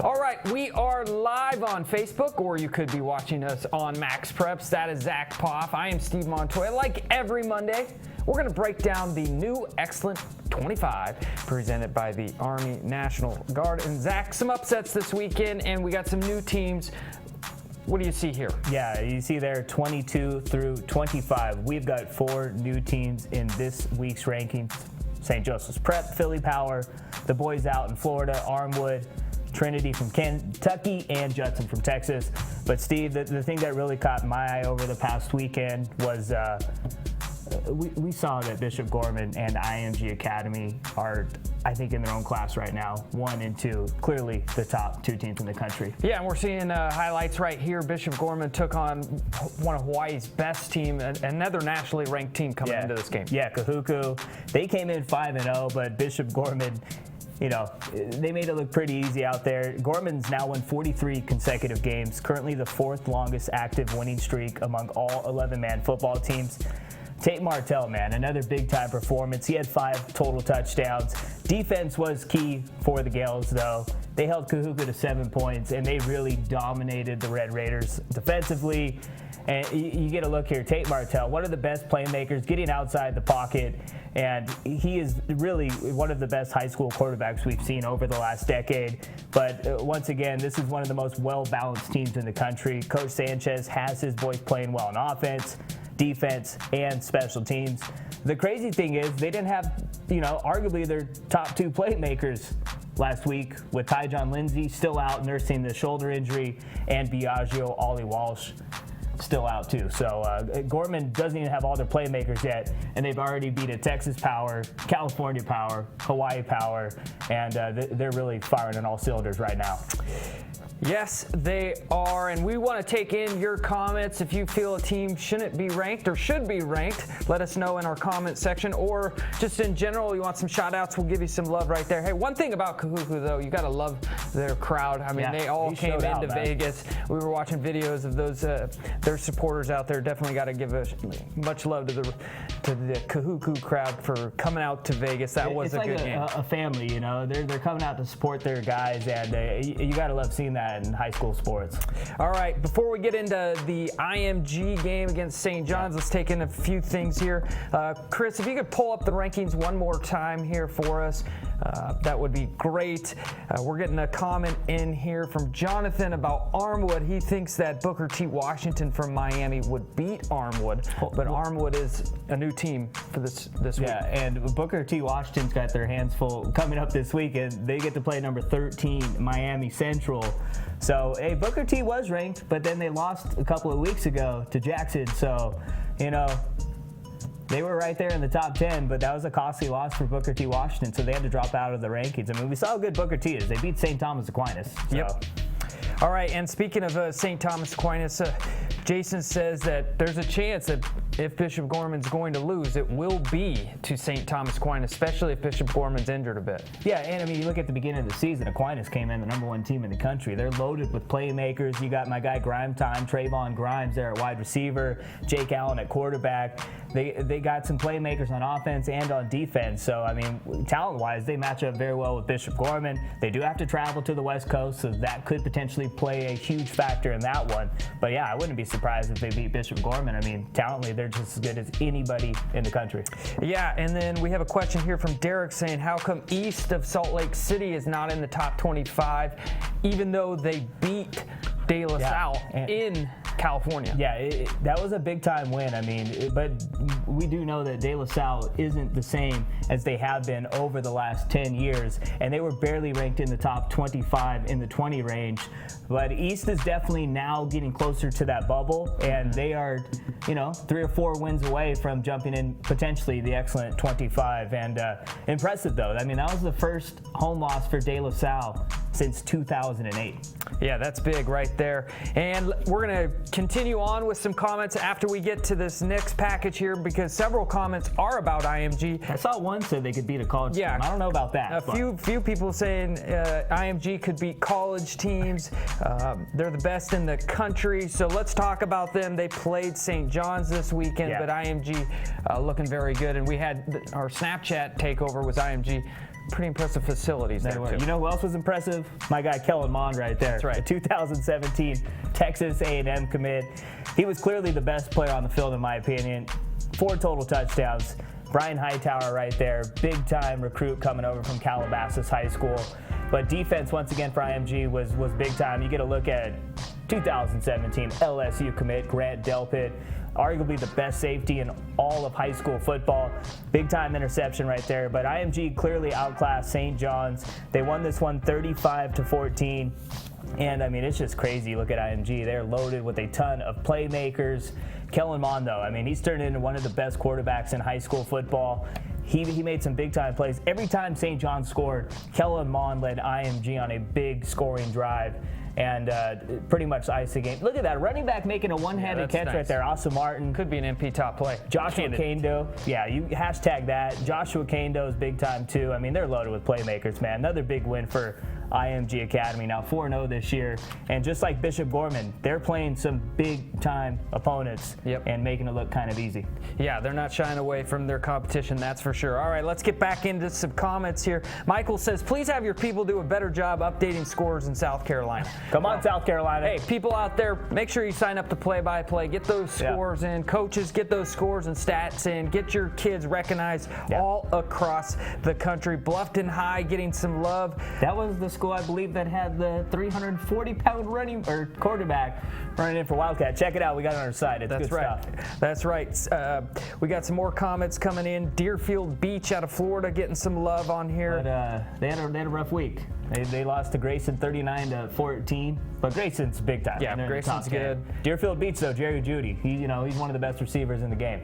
All right, we are live on Facebook, or you could be watching us on Max Preps. That is Zach Poff. I am Steve Montoya. Like every Monday, we're going to break down the new Xcellent 25 presented by the Army National Guard. And Zach, some upsets this weekend, and we got some new teams. What do you see here? Yeah, you see there 22 through 25. We've got 4 new teams in this week's rankings. St. Joseph's Prep, Philly Power, the boys out in Florida, Armwood, Trinity from Kentucky, and Judson from Texas. But Steve, the thing that really caught my eye over the past weekend was we saw that Bishop Gorman and IMG Academy are, I think, in their own class right now, 1 and 2, clearly the top 2 teams in the country. Yeah, and we're seeing highlights right here. Bishop Gorman took on one of Hawaii's best team, another nationally ranked team coming into this game. Yeah, Kahuku. They came in 5-0, but Bishop Gorman, you know, they made it look pretty easy out there. Gorman's now won 43 consecutive games, currently the 4th longest active winning streak among all 11-man football teams. Tate Martell, man, another big-time performance. He had 5 total touchdowns. Defense was key for the Gales, though. They held Kahuku to 7 points, and they really dominated the Red Raiders defensively. And you get a look here, Tate Martell, one of the best playmakers, getting outside the pocket, and he is really one of the best high school quarterbacks we've seen over the last decade. But once again, this is one of the most well-balanced teams in the country. Coach Sanchez has his boys playing well on offense, defense, and special teams. The crazy thing is they didn't have, you know, arguably their top 2 playmakers last week, with Tyjon Lindsay still out nursing the shoulder injury, and Biagio Ollie Walsh still out too. So Gorman doesn't even have all their playmakers yet, and they've already beat a Texas Power, California Power, Hawaii Power, and they're really firing on all cylinders right now. Yes, they are, and we want to take in your comments. If you feel a team shouldn't be ranked or should be ranked, let us know in our comment section, or just in general, you want some shout outs, we'll give you some love right there. Hey, one thing about Kahuku, though, you got to love their crowd. I mean, they all came into Vegas. We were watching videos of those, their supporters out there. Definitely got to give much love to the Kahuku crowd for coming out to Vegas. That was a good game. It's like a family, you know. They're coming out to support their guys, and you got to love seeing that in high school sports. All right, before we get into the IMG game against St. John's, let's take in a few things here. Chris, if you could pull up the rankings one more time here for us, that would be great. We're getting a comment in here from Jonathan about Armwood. He thinks that Booker T. Washington from Miami would beat Armwood, but Armwood is a new team for this week. Yeah, and Booker T. Washington's got their hands full coming up this weekend. They get to play number 13, Miami Central. So, hey, Booker T was ranked, but then they lost a couple of weeks ago to Jackson. So, you know, they were right there in the top 10, but that was a costly loss for Booker T. Washington, so they had to drop out of the rankings. I mean, we saw how good Booker T is. They beat St. Thomas Aquinas. So. Yep. All right, and speaking of St. Thomas Aquinas, Jason says that there's a chance that if Bishop Gorman's going to lose, it will be to St. Thomas Aquinas, especially if Bishop Gorman's injured a bit. Yeah, and I mean, you look at the beginning of the season, Aquinas came in the #1 team in the country. They're loaded with playmakers. You got my guy Grimetime, Trayvon Grimes there at wide receiver, Jake Allen at quarterback. They got some playmakers on offense and on defense. So, I mean, talent-wise, they match up very well with Bishop Gorman. They do have to travel to the West Coast, so that could potentially play a huge factor in that one. But, yeah, I wouldn't be surprised if they beat Bishop Gorman. I mean, talently, they're just as good as anybody in the country. Yeah, and then we have a question here from Derek saying, how come east of Salt Lake City is not in the top 25, even though they beat De La Salle in California? Yeah, that was a big-time win. I mean, but we do know that De La Salle isn't the same as they have been over the last 10 years, and they were barely ranked in the top 25 in the 20 range. But East is definitely now getting closer to that bubble, and they are, you know, 3 or 4 wins away from jumping in potentially the Xcellent 25. And impressive, though. I mean, that was the first home loss for De La Salle since 2008. Yeah, that's big right there. And we're going to continue on with some comments after we get to this next package here, because several comments are about IMG. I saw one said they could beat a college team. I don't know about that. A few people saying IMG could beat college teams. They're the best in the country, so let's talk about them. They played St. John's this weekend, but IMG looking very good. And we had our Snapchat takeover was IMG pretty impressive facilities there, too. You know who else was impressive? My guy Kellen Mond right there. That's right. The 2017 Texas A&M commit. He was clearly the best player on the field, in my opinion. 4 total touchdowns. Brian Hightower right there, big-time recruit coming over from Calabasas High School. But defense, once again, for IMG was big time. You get a look at 2017 LSU commit, Grant Delpit, arguably the best safety in all of high school football. Big-time interception right there. But IMG clearly outclassed St. John's. They won this one 35-14. And, I mean, it's just crazy. Look at IMG. They're loaded with a ton of playmakers. Kellen Mond, though, I mean, he's turned into one of the best quarterbacks in high school football. He made some big-time plays. Every time St. John scored, Kellen Mond led IMG on a big scoring drive and pretty much iced the game. Look at that, running back making a one-handed catch right there. Austin Martin. Could be an MP top play. Joshua Kando. Yeah, you hashtag that. Joshua Kando is big time, too. I mean, they're loaded with playmakers, man. Another big win for IMG Academy, now 4-0 this year. And just like Bishop Gorman, they're playing some big-time opponents and making it look kind of easy. Yeah, they're not shying away from their competition, that's for sure. All right, let's get back into some comments here. Michael says, please have your people do a better job updating scores in South Carolina. Come on, South Carolina. Hey, people out there, make sure you sign up to play-by-play. Get those scores in. Coaches, get those scores and stats in. Get your kids recognized all across the country. Bluffton High getting some love. That was the school, I believe, that had the 340-pound running or quarterback running in for Wildcat. Check it out. We got it on our site. It's good stuff. That's right. We got some more comments coming in. Deerfield Beach out of Florida getting some love on here. But they had a rough week. They lost to Grayson 39-14, but Grayson's big time. Yeah, Grayson's good. Deerfield Beach, though, Jerry Jeudy. He's one of the best receivers in the game.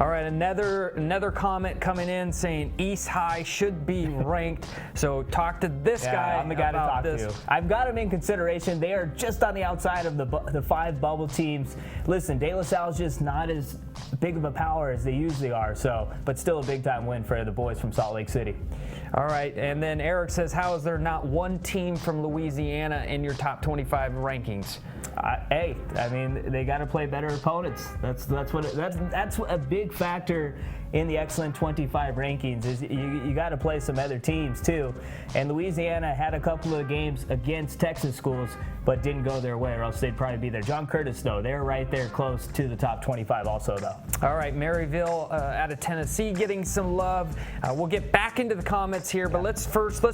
All right, another comment coming in saying East High should be ranked. So talk to this guy. I'm the guy to talk to. I've got him in consideration. They are just on the outside of the 5 bubble teams. Listen, De La Salle's just not as big of a power as they usually are. But still a big time win for the boys from Salt Lake City. All right, and then Eric says, how is there not one team from Louisiana in your top 25 rankings? Hey, I mean, they got to play better opponents. That's a big factor in the Xcellent 25 rankings. Is you got to play some other teams too. And Louisiana had a couple of games against Texas schools, but didn't go their way, or else they'd probably be there. John Curtis, though, they're right there close to the top 25 also, though. All right, Maryville out of Tennessee getting some love. We'll get back into the comments here, but let's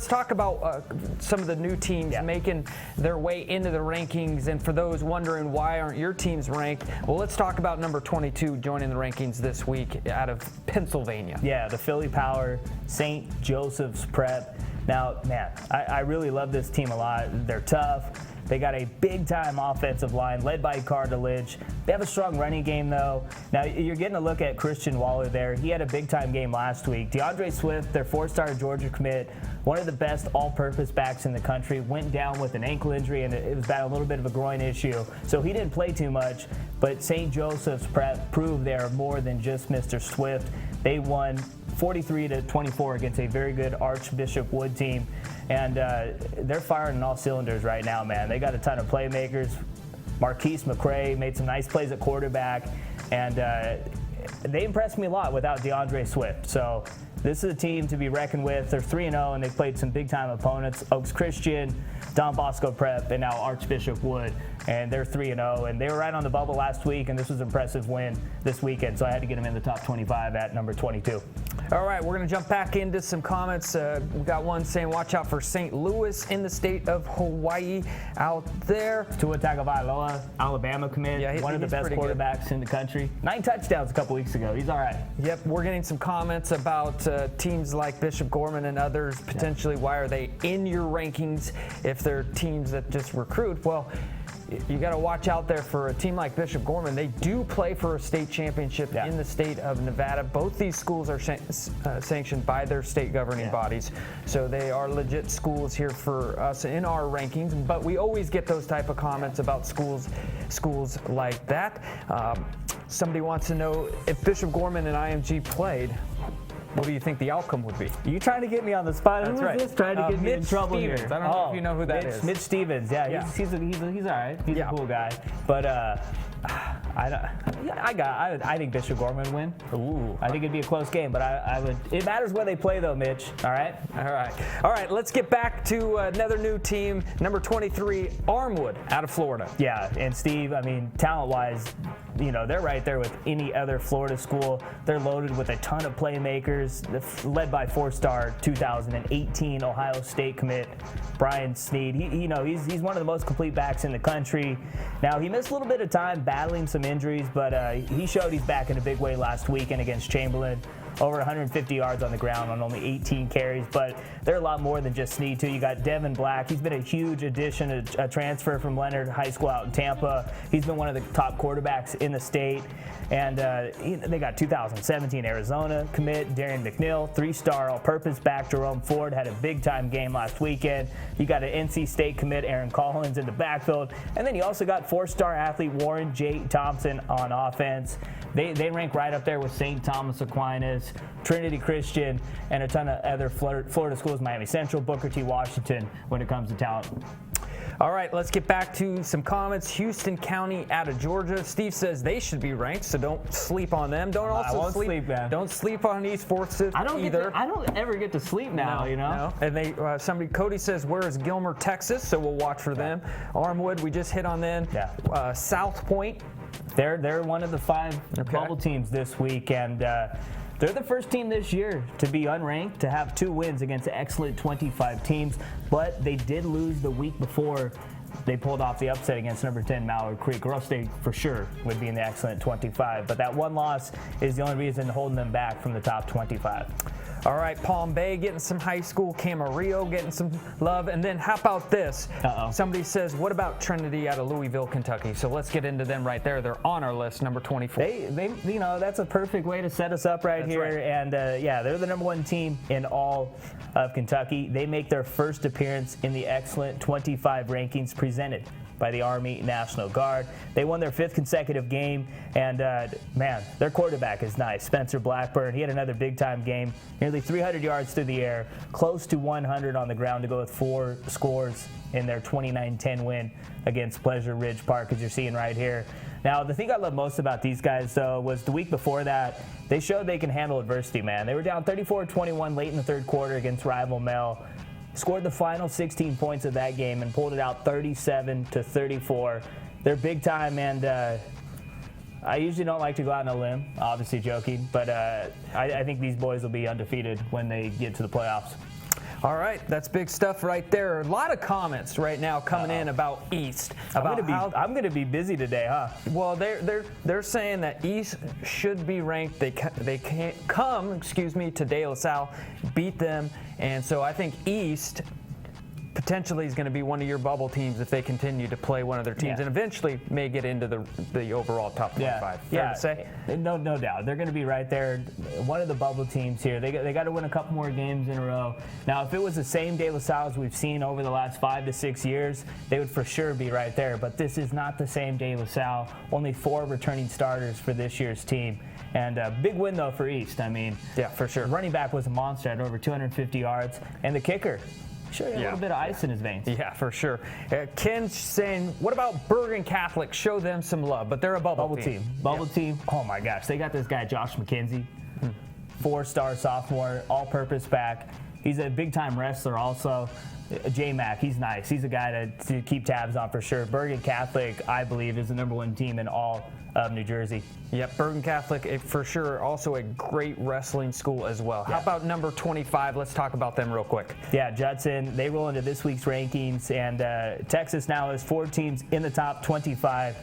talk about some of the new teams making their way into the rankings. And for those wondering why aren't your teams ranked, well, let's talk about number 22 joining the rankings this week out of Pennsylvania. Yeah, the Philly Power, St. Joseph's Prep. Now, man, I really love this team a lot. They're tough. They got a big-time offensive line led by Cartilage. They have a strong running game, though. Now, you're getting a look at Christian Waller there. He had a big-time game last week. DeAndre Swift, their 4-star Georgia commit, one of the best all-purpose backs in the country, went down with an ankle injury, and it was about a little bit of a groin issue. So he didn't play too much, but St. Joseph's Prep proved they're more than just Mr. Swift. They won 43-24 against a very good Archbishop Wood team. And they're firing on all cylinders right now, man. They got a ton of playmakers. Marquise McCray made some nice plays at quarterback. And they impressed me a lot without DeAndre Swift. So this is a team to be reckoned with. They're 3-0, and they've played some big-time opponents. Oaks Christian, Don Bosco Prep, and now Archbishop Wood. And they're 3-0, and they were right on the bubble last week, and this was an impressive win this weekend. So I had to get them in the top 25 at number 22. All right, we're going to jump back into some comments. We got one saying, watch out for St. Louis in the state of Hawaii out there. Tua Tagovailoa, Alabama commit, one of the best quarterbacks in the country. 9 touchdowns a couple weeks ago. He's all right. Yep, we're getting some comments about teams like Bishop Gorman and others. Potentially, why are they in your rankings if they're teams that just recruit? Well, you got to watch out there for a team like Bishop Gorman. They do play for a state championship in the state of Nevada. Both these schools are sanctioned by their state governing bodies. So they are legit schools here for us in our rankings. But we always get those type of comments about schools like that. Somebody wants to know if Bishop Gorman and IMG played, what do you think the outcome would be? You trying to get me on the spot? That's right. This trying to get me in trouble Stevens. here. I don't know if you know who that is. Mitch Stevens. Yeah. He's all right. He's a cool guy. But I think Bishop Gorman would win. Ooh. I think it'd be a close game, but I would. It matters where they play, though, Mitch. All right. All right. Let's get back to another new team, number 23, Armwood, out of Florida. Yeah, and Steve, I mean, talent-wise, they're right there with any other Florida school. They're loaded with a ton of playmakers, led by 4-star 2018 Ohio State commit Brian Sneed. He's one of the most complete backs in the country. Now, he missed a little bit of time battling some injuries, but he showed he's back in a big way last weekend against Chamberlain. Over 150 yards on the ground on only 18 carries, but they're a lot more than just Sneed, too. You got Devin Black. He's been a huge addition, a transfer from Leonard High School out in Tampa. He's been one of the top quarterbacks in the state. And they got 2017 Arizona commit Darren McNeil, 3-star all-purpose back Jerome Ford had a big-time game last weekend. You got an NC State commit Aaron Collins in the backfield. And then you also got 4-star athlete Warren J. Thompson on offense. They rank right up there with St. Thomas Aquinas, Trinity Christian, and a ton of other Florida schools, Miami Central, Booker T. Washington, when it comes to talent. All right, let's get back to some comments. Houston County out of Georgia. Steve says they should be ranked, so don't sleep on them. I won't sleep, man. Don't sleep on East Forsyth either. I don't ever get to sleep now, No. And Cody says, where is Gilmer, Texas? So we'll watch for them. Armwood, we just hit on them. Yeah. South Point. They're one of the 5 bubble teams this week, and they're the first team this year to be unranked, to have 2 wins against Xcellent 25 teams, but they did lose the week before they pulled off the upset against number 10 Mallard Creek, or else they for sure would be in the Xcellent 25. But that one loss is the only reason holding them back from the top 25. All right, Palm Bay getting some high school, Camarillo getting some love, and then how about this? Somebody says, what about Trinity out of Louisville, Kentucky? So let's get into them right there. They're on our list, number 24. That's a perfect way to set us up right here. Right. And they're the number 1 team in all of Kentucky. They make their first appearance in the Xcellent 25 rankings presented by the Army National Guard. They won their 5th consecutive game, and their quarterback is nice. Spencer Blackburn, he had another big-time game, nearly 300 yards through the air, close to 100 on the ground to go with 4 scores in their 29-10 win against Pleasure Ridge Park, as you're seeing right here. Now, the thing I love most about these guys, though, was the week before that, they showed they can handle adversity, man. They were down 34-21 late in the 3rd quarter against rival Mel. Scored the final 16 points of that game and pulled it out 37-34. They're big time, and I usually don't like to go out on a limb, obviously joking, but I think these boys will be undefeated when they get to the playoffs. All right, that's big stuff right there. A lot of comments right now coming in about East. I'm going to be busy today, huh? Well, they're saying that East should be ranked. They can't come, to De La Salle, beat them, and so I think East potentially is going to be one of your bubble teams if they continue to play one of their teams, and eventually may get into the overall top 25. Fair to say? No doubt. They're going to be right there. One of the bubble teams here. They got to win a couple more games in a row. Now, if it was the same De La Salle as we've seen over the last 5 to 6 years, they would for sure be right there. But this is not the same De La Salle. Only 4 returning starters for this year's team. And a big win, though, for East. I mean, for sure. Running back was a monster at over 250 yards. And the kicker, sure, a little bit of ice in his veins. Yeah, for sure. Ken's saying, what about Bergen Catholic? Show them some love, but they're a bubble team. Bubble team. Oh, my gosh. They got this guy, Josh McKenzie, 4-star sophomore, all-purpose back. He's a big-time wrestler also. J-Mac, he's nice. He's a guy to keep tabs on for sure. Bergen Catholic, I believe, is the number 1 team in all of New Jersey. Yep, Bergen Catholic, for sure, also a great wrestling school as well. Yeah. How about number 25? Let's talk about them real quick. Yeah, Judson, they roll into this week's rankings, and Texas now has 4 teams in the top 25.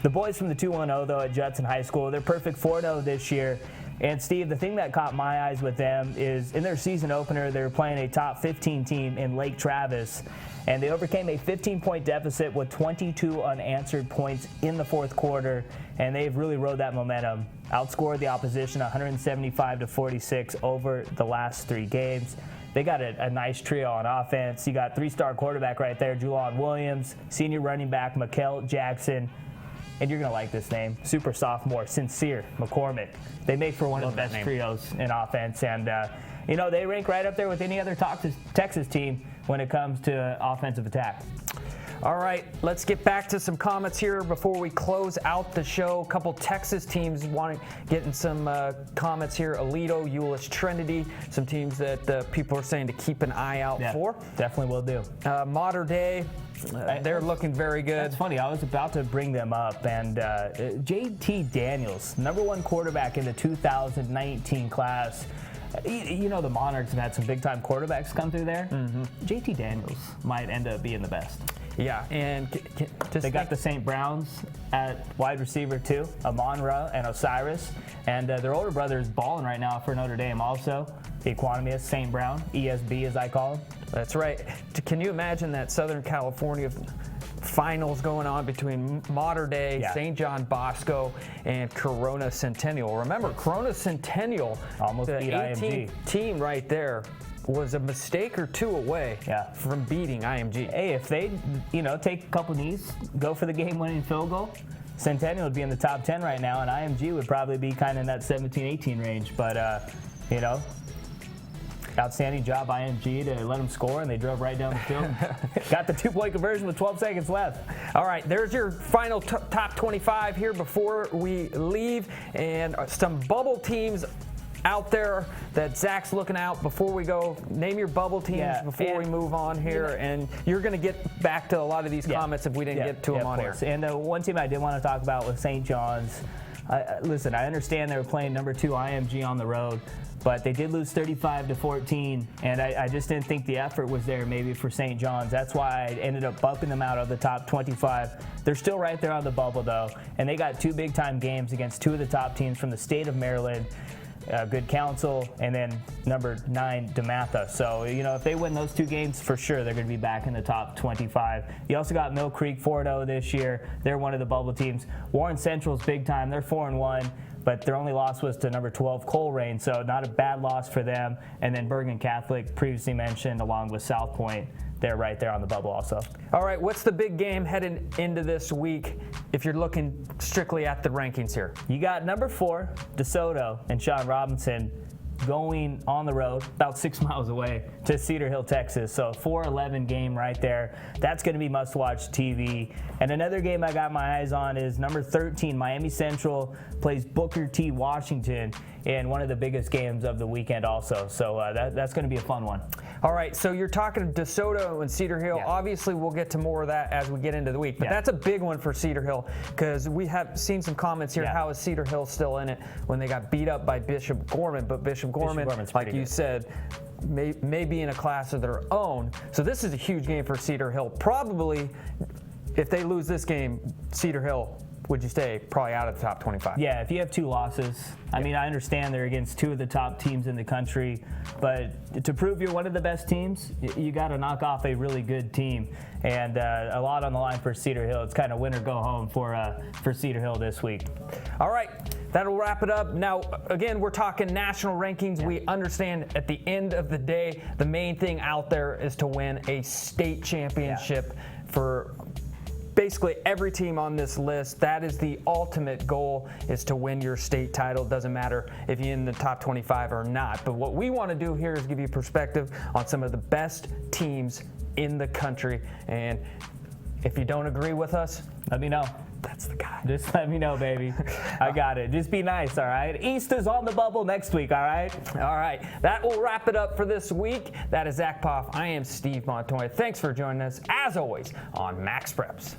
The boys from the 2-1-0, though, at Judson High School, they're perfect 4-0 this year. And, Steve, the thing that caught my eyes with them is in their season opener, they were playing a top 15 team in Lake Travis, and they overcame a 15-point deficit with 22 unanswered points in the 4th quarter, and they've really rode that momentum. Outscored the opposition 175-46 over the last 3 games. They got a nice trio on offense. You got 3-star quarterback right there, Julian Williams, senior running back, Mikel Jackson, and you're going to like this name, super sophomore, Sincere McCormick. They make for one of the best trios in offense, and they rank right up there with any other Texas team when it comes to offensive attack. All right, let's get back to some comments here before we close out the show. A couple Texas teams getting some comments here. Aledo, Euless, Trinity, some teams that people are saying to keep an eye out for. Definitely will do. Modern Day, they're looking very good. That's funny. I was about to bring them up, and JT Daniels, #1 quarterback in the 2019 class. You know, the Monarchs have had some big-time quarterbacks come through there. JT Daniels might end up being the best. Yeah, and they got the St. Browns at wide receiver too, Amon-Ra and Osiris, and their older brother is balling right now for Notre Dame also. Equanimous St. Brown, ESB as I call him. That's right. Can you imagine that Southern California finals going on between Modern Day, St. John Bosco, and Corona Centennial? Remember, Corona Centennial, almost the beat IMG team right there, was a mistake or two away from beating IMG. Hey, if they, take a couple knees, go for the game-winning field goal, Centennial would be in the top 10 right now, and IMG would probably be kind of in that 17-18 range. But, outstanding job, IMG, to let them score, and they drove right down the field. Got the 2-point conversion with 12 seconds left. All right, there's your final top 25 here before we leave, and some bubble teams out there that Zach's looking out before we go. Name your bubble teams before we move on here, and you're going to get back to a lot of these comments if we didn't get to them on air. And one team I did want to talk about was St. John's. Listen, I understand they were playing #2 IMG on the road, but they did lose 35-14, and I just didn't think the effort was there maybe for St. John's. That's why I ended up bumping them out of the top 25. They're still right there on the bubble, though, and they got 2 big-time games against 2 of the top teams from the state of Maryland. Good Counsel, and then #9, DeMatha. So, if they win those 2 games, for sure, they're going to be back in the top 25. You also got Mill Creek 4-0 this year. They're one of the bubble teams. Warren Central's big time. They're 4-1, but their only loss was to #12, Coleraine, so not a bad loss for them. And then Bergen Catholic, previously mentioned, along with South Point. They're right there on the bubble also. All right, what's the big game heading into this week if you're looking strictly at the rankings here? You got #4, DeSoto and Sean Robinson going on the road about 6 miles away to Cedar Hill, Texas. So 4-11 game right there. That's going to be must-watch TV. And another game I got my eyes on is #13, Miami Central plays Booker T. Washington in one of the biggest games of the weekend also. So that's going to be a fun one. All right, so you're talking DeSoto and Cedar Hill. Obviously, we'll get to more of that as we get into the week. But that's a big one for Cedar Hill because we have seen some comments here. How is Cedar Hill still in it when they got beat up by Bishop Gorman? But Bishop Gorman, like you said, may be in a class of their own. So this is a huge game for Cedar Hill. Probably, if they lose this game, Cedar Hill, would you say, probably out of the top 25? Yeah, if you have 2 losses. I mean, I understand they're against 2 of the top teams in the country, but to prove you're one of the best teams, you got to knock off a really good team. And a lot on the line for Cedar Hill. It's kind of win or go home for Cedar Hill this week. All right, that'll wrap it up. Now, again, we're talking national rankings. We understand at the end of the day, the main thing out there is to win a state championship for basically every team on this list. That is the ultimate goal, is to win your state title. Doesn't matter if you're in the top 25 or not. But what we want to do here is give you perspective on some of the best teams in the country. And if you don't agree with us, let me know. That's the guy. Just let me know, baby. I got it. Just be nice, all right? East is on the bubble next week, all right? All right. That will wrap it up for this week. That is Zach Poff. I am Steve Montoya. Thanks for joining us, as always, on Max Preps.